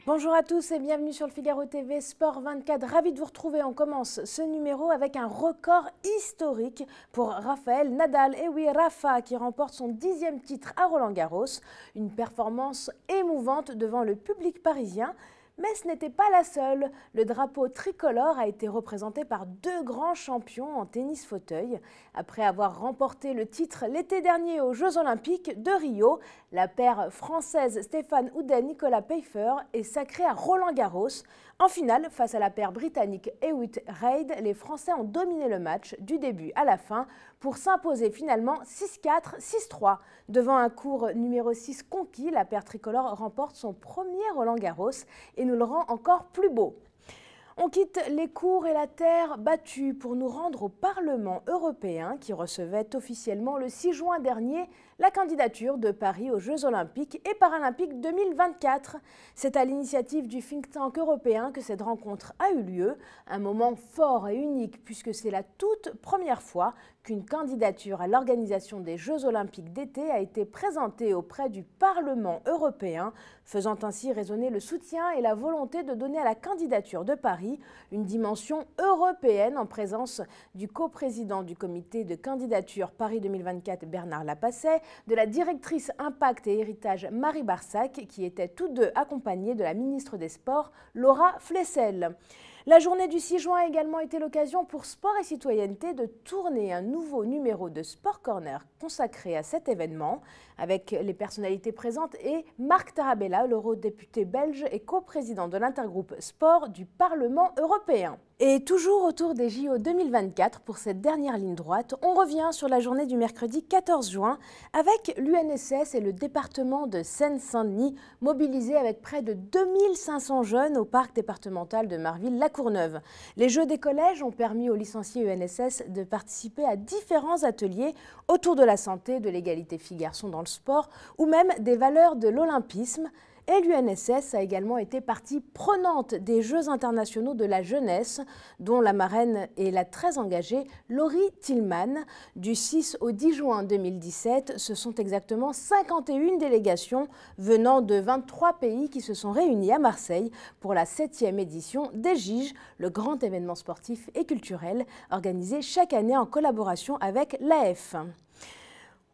Bonjour à tous et bienvenue sur le Figaro TV Sport 24. Ravi de vous retrouver. On commence ce numéro avec un record historique pour Rafael Nadal. Et oui, Rafa qui remporte son 10e titre à Roland-Garros. Une performance émouvante devant le public parisien. Mais ce n'était pas la seule. Le drapeau tricolore a été représenté par deux grands champions en tennis fauteuil. Après avoir remporté le titre l'été dernier aux Jeux Olympiques de Rio, la paire française Stéphane Houdet-Nicolas Pfeiffer est sacrée à Roland-Garros. En finale, face à la paire britannique Hewitt Reid, les Français ont dominé le match du début à la fin pour s'imposer finalement 6-4, 6-3. Devant un court numéro 6 conquis, la paire tricolore remporte son premier Roland-Garros et nous le rend encore plus beau. On quitte les cours et la terre battue pour nous rendre au Parlement européen qui recevait officiellement le 6 juin dernier la candidature de Paris aux Jeux Olympiques et Paralympiques 2024. C'est à l'initiative du think tank européen que cette rencontre a eu lieu, un moment fort et unique puisque c'est la toute première fois qu'une candidature à l'organisation des Jeux Olympiques d'été a été présentée auprès du Parlement européen, faisant ainsi résonner le soutien et la volonté de donner à la candidature de Paris une dimension européenne en présence du coprésident du comité de candidature Paris 2024 Bernard Lapasset, de la directrice Impact et Héritage Marie Barsac, qui étaient tous deux accompagnés de la ministre des Sports Laura Flessel. La journée du 6 juin a également été l'occasion pour Sport et Citoyenneté de tourner un nouveau numéro de Sport Corner consacré à cet événement, avec les personnalités présentes et Marc Tarabella, l'eurodéputé belge et coprésident de l'intergroupe Sport du Parlement européen. Et toujours autour des JO 2024, pour cette dernière ligne droite, on revient sur la journée du mercredi 14 juin avec l'UNSS et le département de Seine-Saint-Denis mobilisés avec près de 2500 jeunes au parc départemental de Marville-la-Courneuve. Les Jeux des collèges ont permis aux licenciés UNSS de participer à différents ateliers autour de la santé, de l'égalité filles-garçons dans le sport ou même des valeurs de l'olympisme. Et l'UNSS a également été partie prenante des Jeux internationaux de la jeunesse, dont la marraine est la très engagée Laurie Tillman. Du 6 au 10 juin 2017, ce sont exactement 51 délégations venant de 23 pays qui se sont réunies à Marseille pour la 7e édition des JIG, le grand événement sportif et culturel organisé chaque année en collaboration avec l'AF.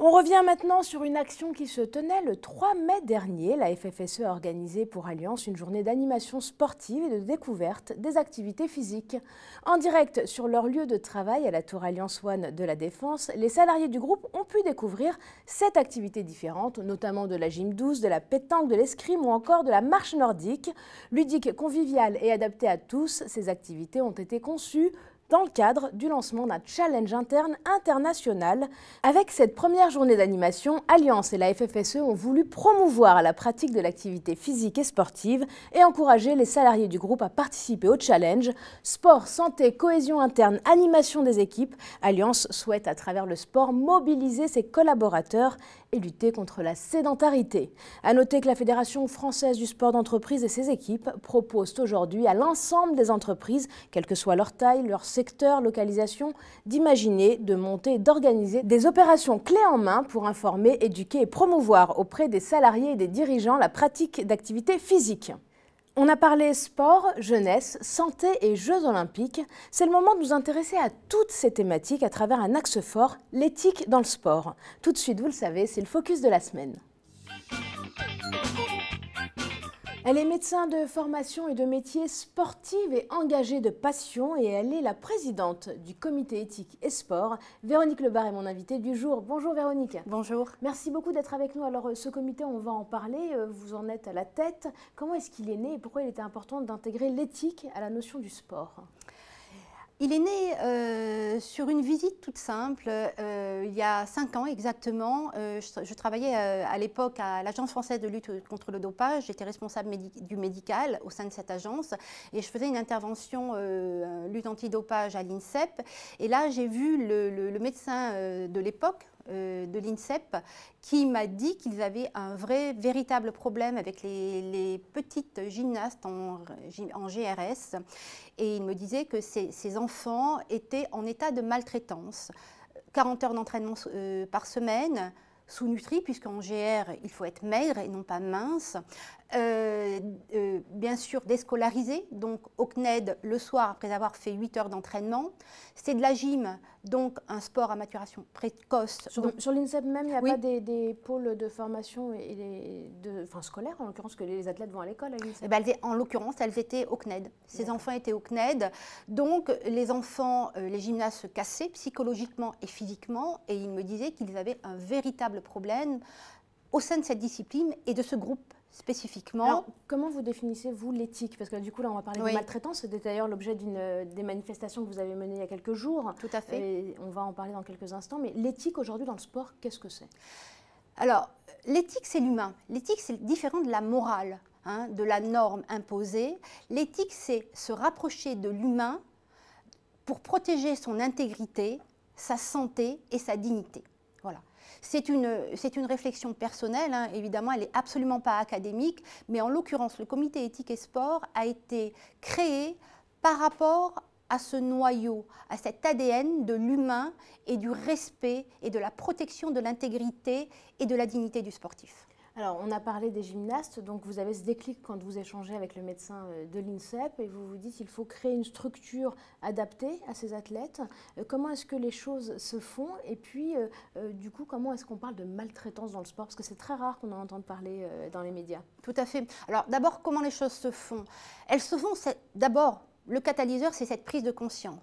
On revient maintenant sur une action qui se tenait le 3 mai dernier. La FFSE a organisé pour Alliance une journée d'animation sportive et de découverte des activités physiques. En direct sur leur lieu de travail à la Tour Alliance One de la Défense, les salariés du groupe ont pu découvrir 7 activités différentes, notamment de la gym douce, de la pétanque, de l'escrime ou encore de la marche nordique. Ludique, conviviale et adaptée à tous, ces activités ont été conçues dans le cadre du lancement d'un challenge interne international. Avec cette première journée d'animation, Alliance et la FFSE ont voulu promouvoir la pratique de l'activité physique et sportive et encourager les salariés du groupe à participer au challenge. Sport, santé, cohésion interne, animation des équipes, Alliance souhaite à travers le sport mobiliser ses collaborateurs et lutter contre la sédentarité. À noter que la Fédération française du sport d'entreprise et ses équipes proposent aujourd'hui à l'ensemble des entreprises, quelle que soit leur taille, leur secteur, localisation, d'imaginer, de monter et d'organiser des opérations clés en main pour informer, éduquer et promouvoir auprès des salariés et des dirigeants la pratique d'activités physiques. On a parlé sport, jeunesse, santé et Jeux olympiques. C'est le moment de nous intéresser à toutes ces thématiques à travers un axe fort, l'éthique dans le sport. Tout de suite, vous le savez, c'est le focus de la semaine. Elle est médecin de formation et de métier sportive et engagée de passion et elle est la présidente du comité éthique et sport. Véronique Lebar est mon invitée du jour. Bonjour Véronique. Bonjour. Merci beaucoup d'être avec nous. Alors ce comité, on va en parler, vous en êtes à la tête. Comment est-ce qu'il est né et pourquoi il était important d'intégrer l'éthique à la notion du sport ? Il est né sur une visite toute simple, il y a 5 ans exactement. Je travaillais à l'époque à l'Agence française de lutte contre le dopage. J'étais responsable du médical au sein de cette agence et je faisais une intervention lutte antidopage à l'INSEP. Et là, j'ai vu le médecin de l'époque, de l'INSEP, qui m'a dit qu'ils avaient un véritable problème avec les petites gymnastes en GRS. Et il me disait que ces enfants étaient en état de maltraitance. 40 heures d'entraînement par semaine, sous-nutris, puisqu'en GR, il faut être maigre et non pas mince. bien sûr déscolariser, donc au CNED le soir après avoir fait 8 heures d'entraînement. C'est de la gym, donc un sport à maturation précoce. Sur l'INSEP même, il n'y a pas des pôles de formation scolaires, en l'occurrence, que les athlètes vont à l'école à l'INSEP? En l'occurrence, elles étaient au CNED. Ces enfants étaient au CNED. Donc, les enfants, les gymnastes se cassaient psychologiquement et physiquement, et ils me disaient qu'ils avaient un véritable problème au sein de cette discipline et de ce groupe spécifiquement. Alors, comment vous définissez, vous, l'éthique? Parce que du coup, là, on va parler de maltraitance. C'était d'ailleurs l'objet des manifestations que vous avez menées il y a quelques jours. Tout à fait. Et on va en parler dans quelques instants. Mais l'éthique, aujourd'hui, dans le sport, qu'est-ce que c'est? Alors, l'éthique, c'est l'humain. L'éthique, c'est différent de la morale, de la norme imposée. L'éthique, c'est se rapprocher de l'humain pour protéger son intégrité, sa santé et sa dignité. Voilà. C'est une réflexion personnelle, évidemment, elle n'est absolument pas académique, mais en l'occurrence, le comité éthique et sport a été créé par rapport à ce noyau, à cet ADN de l'humain et du respect et de la protection de l'intégrité et de la dignité du sportif. Alors, on a parlé des gymnastes, donc vous avez ce déclic quand vous échangez avec le médecin de l'INSEP et vous vous dites qu'il faut créer une structure adaptée à ces athlètes. Comment est-ce que les choses se font? Et puis, du coup, comment est-ce qu'on parle de maltraitance dans le sport? Parce que c'est très rare qu'on en entende parler dans les médias. Tout à fait. Alors, d'abord, comment les choses se font? Elles se font, d'abord, le catalyseur, c'est cette prise de conscience.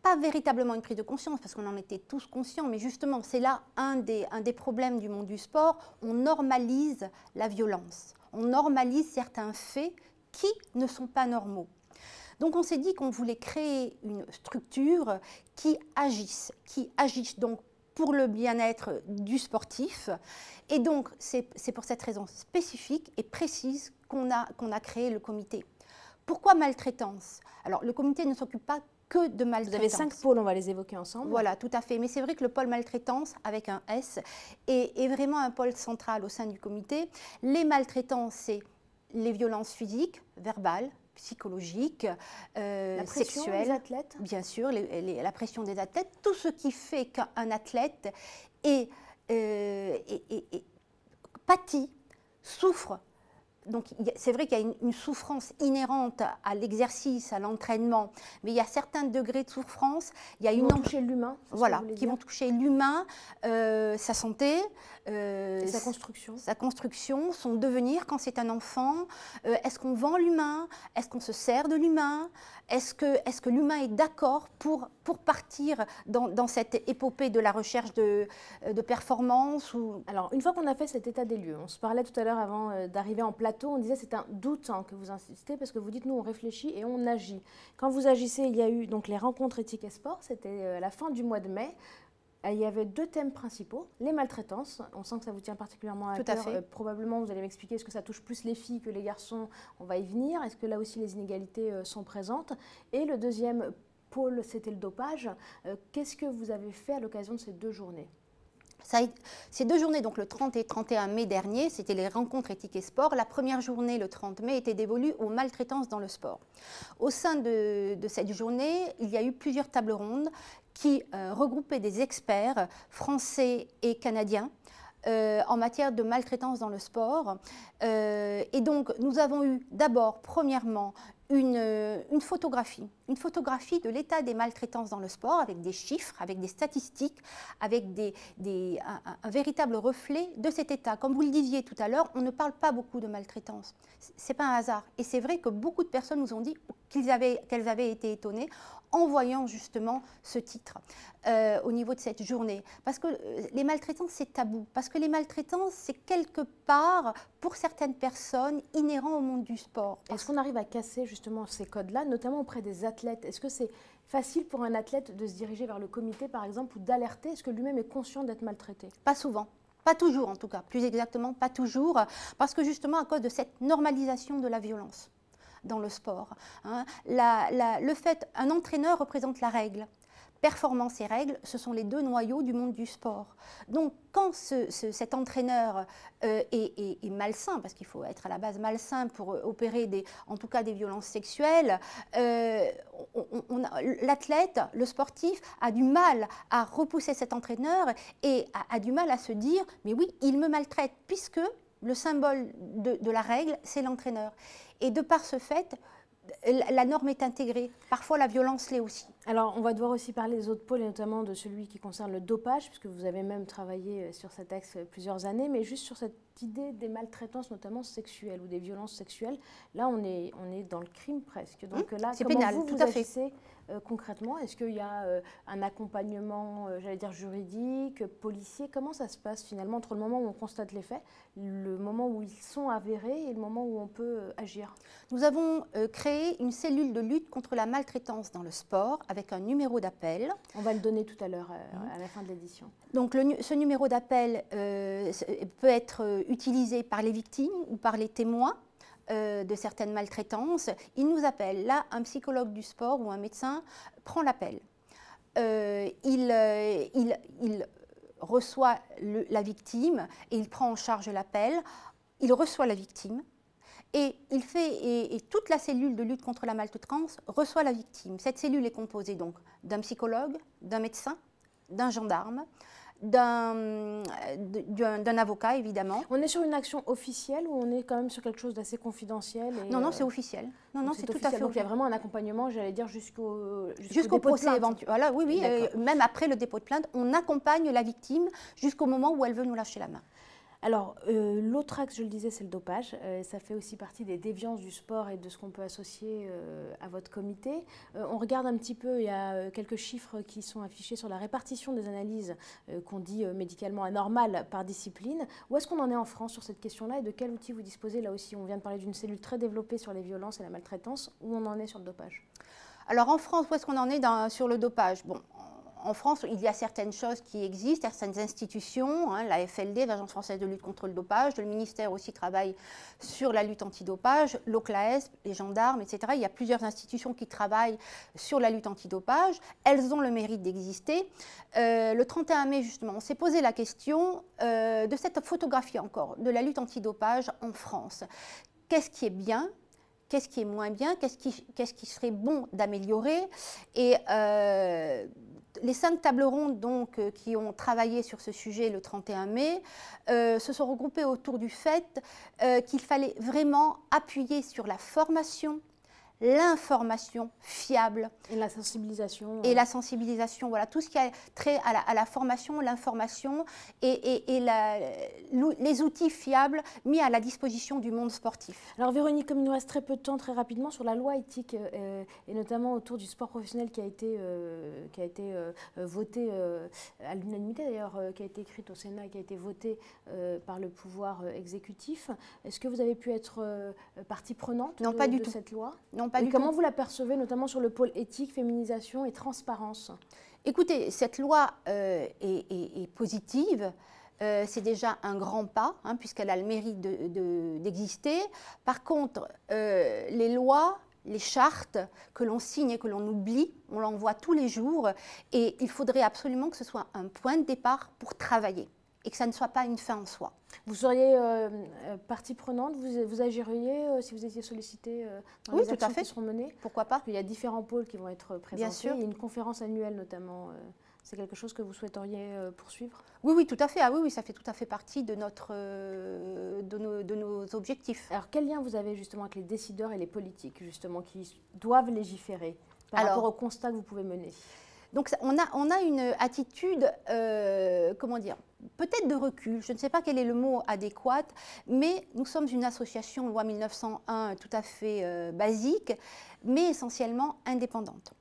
Pas véritablement une prise de conscience, parce qu'on en était tous conscients, mais justement, c'est là un des problèmes du monde du sport. On normalise la violence. On normalise certains faits qui ne sont pas normaux. Donc, on s'est dit qu'on voulait créer une structure qui agisse donc pour le bien-être du sportif. Et donc, c'est pour cette raison spécifique et précise qu'on a créé le comité. Pourquoi maltraitance? Alors, le comité ne s'occupe pas que de maltraitance. Vous avez 5 pôles, on va les évoquer ensemble. Voilà, tout à fait. Mais c'est vrai que le pôle maltraitance, avec un S, est vraiment un pôle central au sein du comité. Les maltraitances, c'est les violences physiques, verbales, psychologiques, la pression sexuelles. des athlètes. Bien sûr, la pression des athlètes. Tout ce qui fait qu'un athlète pâtit, souffre. Donc, c'est vrai qu'il y a une souffrance inhérente à l'exercice, à l'entraînement, mais il y a certains degrés de souffrance. Il y a qui vont toucher l'humain. Voilà, qui vont toucher l'humain, sa santé, et sa construction. Sa construction, son devenir quand c'est un enfant. Est-ce qu'on vend l'humain? Est-ce qu'on se sert de l'humain? Est-ce que l'humain est d'accord pour partir dans cette épopée de la recherche de performance Alors, une fois qu'on a fait cet état des lieux, on se parlait tout à l'heure avant d'arriver en plateau, on disait c'est un doute que vous insistez parce que vous dites nous on réfléchit et on agit. Quand vous agissez, il y a eu donc les rencontres éthiques et sport, c'était à la fin du mois de mai. Il y avait 2 thèmes principaux, les maltraitances, on sent que ça vous tient particulièrement à cœur. Probablement, vous allez m'expliquer, est-ce que ça touche plus les filles que les garçons? On va y venir. Est-ce que là aussi les inégalités sont présentes? Et le deuxième pôle, c'était le dopage. Qu'est-ce que vous avez fait à l'occasion de ces 2 journées? Ces 2 journées, donc le 30 et 31 mai dernier, c'était les rencontres éthiques et sport. La première journée, le 30 mai, était dévolue aux maltraitances dans le sport. Au sein de cette journée, il y a eu plusieurs tables rondes qui regroupaient des experts français et canadiens en matière de maltraitance dans le sport. Et donc, nous avons eu d'abord, premièrement, une photographie de l'état des maltraitances dans le sport, avec des chiffres, avec des statistiques, avec un véritable reflet de cet état. Comme vous le disiez tout à l'heure, on ne parle pas beaucoup de maltraitance. Ce n'est pas un hasard. Et c'est vrai que beaucoup de personnes nous ont dit qu'elles avaient été étonnées en voyant justement ce titre au niveau de cette journée. Parce que les maltraitances, c'est tabou. Parce que les maltraitances, c'est quelque part, pour certaines personnes, inhérent au monde du sport. Est-ce qu'on arrive à casser justement ces codes-là, notamment auprès des athlètes? Est-ce que c'est facile pour un athlète de se diriger vers le comité, par exemple, ou d'alerter? Est-ce que lui-même est conscient d'être maltraité? Pas souvent. Pas toujours, en tout cas. Plus exactement, pas toujours. Parce que justement, à cause de cette normalisation de la violence dans le sport. Le fait, un entraîneur représente la règle. Performance et règles, ce sont les 2 noyaux du monde du sport. Donc, quand cet entraîneur est malsain, parce qu'il faut être à la base malsain pour opérer en tout cas des violences sexuelles, l'athlète, le sportif, a du mal à repousser cet entraîneur et a du mal à se dire « mais oui, il me maltraite » puisque le symbole de la règle, c'est l'entraîneur. Et de par ce fait, la norme est intégrée. Parfois, la violence l'est aussi. Alors, on va devoir aussi parler des autres pôles, et notamment de celui qui concerne le dopage, puisque vous avez même travaillé sur cet axe plusieurs années, mais juste sur cette idée des maltraitances, notamment sexuelles ou des violences sexuelles. Là, on est dans le crime presque. Donc là, c'est comment pénal, vous tout à fait. agissez concrètement? Est-ce qu'il y a un accompagnement, j'allais dire juridique, policier? Comment ça se passe finalement entre le moment où on constate les faits, le moment où ils sont avérés et le moment où on peut agir? Nous avons créé une cellule de lutte contre la maltraitance dans le sport avec un numéro d'appel. On va le donner tout à l'heure à la fin de l'édition. Donc ce numéro d'appel peut être utilisé par les victimes ou par les témoins de certaines maltraitances. Ils nous appellent. Là, un psychologue du sport ou un médecin prend l'appel. Il reçoit la victime et il prend en charge l'appel. Il reçoit la victime. Et toute la cellule de lutte contre la maltraitance reçoit la victime. Cette cellule est composée donc d'un psychologue, d'un médecin, d'un gendarme, d'un avocat évidemment. On est sur une action officielle ou on est quand même sur quelque chose d'assez confidentiel? Non, c'est officiel. Non, c'est tout à fait. Donc il y a vraiment un accompagnement, j'allais dire, jusqu'au procès éventuel. Voilà, oui. Même après le dépôt de plainte, on accompagne la victime jusqu'au moment où elle veut nous lâcher la main. Alors, l'autre axe, je le disais, c'est le dopage. Ça fait aussi partie des déviances du sport et de ce qu'on peut associer à votre comité. On regarde un petit peu, il y a quelques chiffres qui sont affichés sur la répartition des analyses qu'on dit médicalement anormales par discipline. Où est-ce qu'on en est en France sur cette question-là et de quels outils vous disposez? Là aussi, on vient de parler d'une cellule très développée sur les violences et la maltraitance. Où on en est sur le dopage? Alors en France, où est-ce qu'on en est sur le dopage? Bon, en France, il y a certaines choses qui existent, certaines institutions, la FLD, l'Agence française de lutte contre le dopage, le ministère aussi travaille sur la lutte antidopage, l'OCLAES, les gendarmes, etc. Il y a plusieurs institutions qui travaillent sur la lutte antidopage. Elles ont le mérite d'exister. Le 31 mai, justement, on s'est posé la question de cette photographie encore, de la lutte antidopage en France. Qu'est-ce qui est bien ? Qu'est-ce qui est moins bien? Qu'est-ce qui serait bon d'améliorer? Et les 5 tables rondes donc, qui ont travaillé sur ce sujet le 31 mai se sont regroupées autour du fait qu'il fallait vraiment appuyer sur la formation, l'information fiable. Et la sensibilisation. Et la sensibilisation, voilà, tout ce qui a trait à la formation, l'information et les outils fiables mis à la disposition du monde sportif. Alors Véronique, comme il nous reste très peu de temps, très rapidement, sur la loi éthique et notamment autour du sport professionnel qui a été votée à l'unanimité d'ailleurs, qui a été écrite au Sénat et qui a été votée par le pouvoir exécutif, est-ce que vous avez pu être partie prenante de cette loi? Non, pas du tout. Comment vous la percevez, notamment sur le pôle éthique, féminisation et transparence? Écoutez, cette loi est positive. C'est déjà un grand pas, puisqu'elle a le mérite d'exister. Par contre, les lois, les chartes que l'on signe et que l'on oublie, on l'en voit tous les jours. Et il faudrait absolument que ce soit un point de départ pour travailler et que ça ne soit pas une fin en soi. Vous seriez partie prenante, vous agiriez si vous étiez sollicité dans les actions qui seront menées? Pourquoi pas? Il y a différents pôles qui vont être présentés. Bien sûr. Il y a une conférence annuelle notamment. C'est quelque chose que vous souhaiteriez poursuivre? Oui, tout à fait. Ah oui, ça fait tout à fait partie de nos objectifs. Alors, quel lien vous avez justement avec les décideurs et les politiques, justement, qui doivent légiférer par rapport au constat que vous pouvez mener? Donc, on a une attitude, comment dire, peut-être de recul, je ne sais pas quel est le mot adéquat, mais nous sommes une association, loi 1901, tout à fait basique, mais essentiellement indépendante.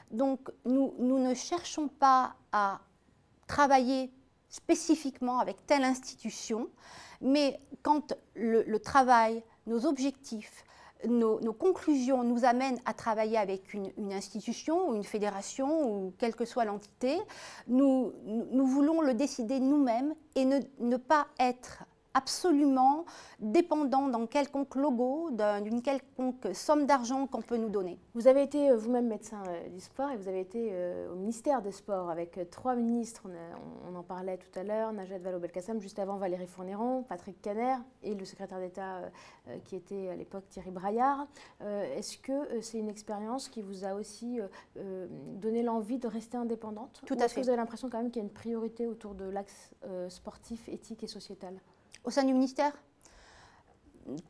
Donc, nous ne cherchons pas à travailler spécifiquement avec telle institution, mais quand le travail, nos objectifs, nos conclusions nous amènent à travailler avec une institution ou une fédération ou quelle que soit l'entité, nous voulons le décider nous-mêmes et ne pas être absolument dépendant d'un quelconque logo, d'une quelconque somme d'argent qu'on peut nous donner. Vous avez été vous-même médecin du sport et vous avez été au ministère des Sports avec 3 ministres, on en parlait tout à l'heure, Najat Vallaud-Belkacem, juste avant Valérie Fourniron, Patrick Kanner et le secrétaire d'État qui était à l'époque Thierry Braillard. Est-ce que c'est une expérience qui vous a aussi donné l'envie de rester indépendante? Tout à fait. Est-ce que vous avez l'impression quand même qu'il y a une priorité autour de l'axe sportif, éthique et sociétal? Au sein du ministère?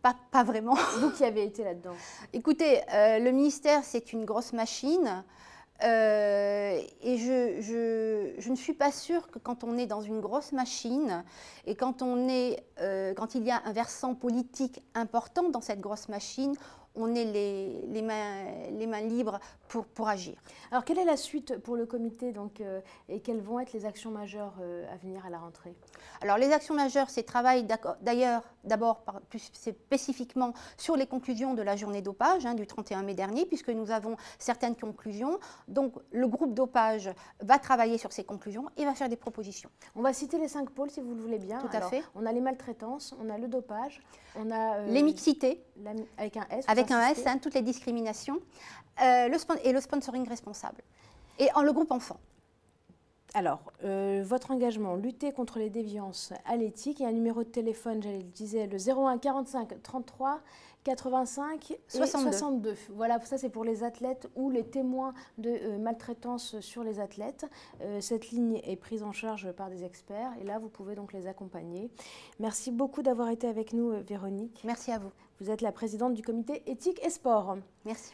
Pas vraiment. Vous qui avez été là-dedans? Écoutez, le ministère, c'est une grosse machine. Et je ne suis pas sûre que quand on est dans une grosse machine et quand il y a un versant politique important dans cette grosse machine, on ait les mains libres pour agir. Alors, quelle est la suite pour le comité et quelles vont être les actions majeures à venir à la rentrée? Alors, les actions majeures, c'est travail d'abord plus spécifiquement sur les conclusions de la journée dopage du 31 mai dernier, puisque nous avons certaines conclusions. Donc, le groupe dopage va travailler sur ces conclusions et va faire des propositions. On va citer les 5 pôles, si vous le voulez bien. Tout à fait. On a les maltraitances, on a le dopage, on a les mixités, avec un S. Avec un S, toutes les discriminations, et le sponsoring responsable. Et le groupe enfant. Alors, votre engagement, lutter contre les déviances à l'éthique, il y a un numéro de téléphone, je le disais, le 01 45 33 85 et 62. Voilà, ça c'est pour les athlètes ou les témoins de maltraitance sur les athlètes. Cette ligne est prise en charge par des experts et là vous pouvez donc les accompagner. Merci beaucoup d'avoir été avec nous, Véronique. Merci à vous. Vous êtes la présidente du comité éthique et sport. Merci.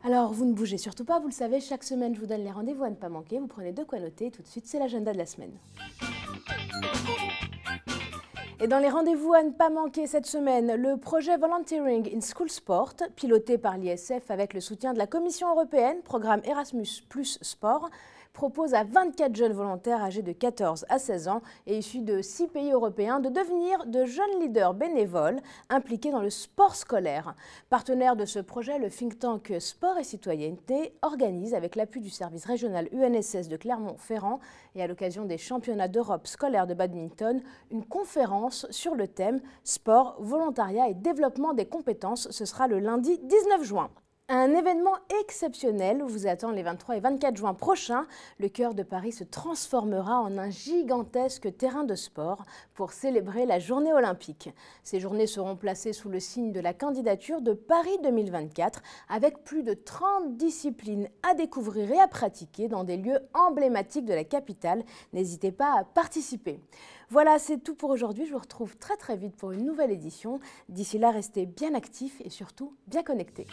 Alors, vous ne bougez surtout pas, vous le savez, chaque semaine, je vous donne les rendez-vous à ne pas manquer. Vous prenez de quoi noter. Tout de suite, c'est l'agenda de la semaine. Et dans les rendez-vous à ne pas manquer cette semaine, le projet Volunteering in School Sport, piloté par l'ISF avec le soutien de la Commission européenne, programme Erasmus Plus Sport, propose à 24 jeunes volontaires âgés de 14 à 16 ans et issus de 6 pays européens de devenir de jeunes leaders bénévoles impliqués dans le sport scolaire. Partenaire de ce projet, le think tank Sport et Citoyenneté organise, avec l'appui du service régional UNSS de Clermont-Ferrand et à l'occasion des championnats d'Europe scolaires de badminton, une conférence sur le thème Sport, volontariat et développement des compétences. Ce sera le lundi 19 juin. Un événement exceptionnel vous attend les 23 et 24 juin prochains. Le cœur de Paris se transformera en un gigantesque terrain de sport pour célébrer la journée olympique. Ces journées seront placées sous le signe de la candidature de Paris 2024 avec plus de 30 disciplines à découvrir et à pratiquer dans des lieux emblématiques de la capitale. N'hésitez pas à participer. Voilà, c'est tout pour aujourd'hui. Je vous retrouve très très vite pour une nouvelle édition. D'ici là, restez bien actifs et surtout bien connectés.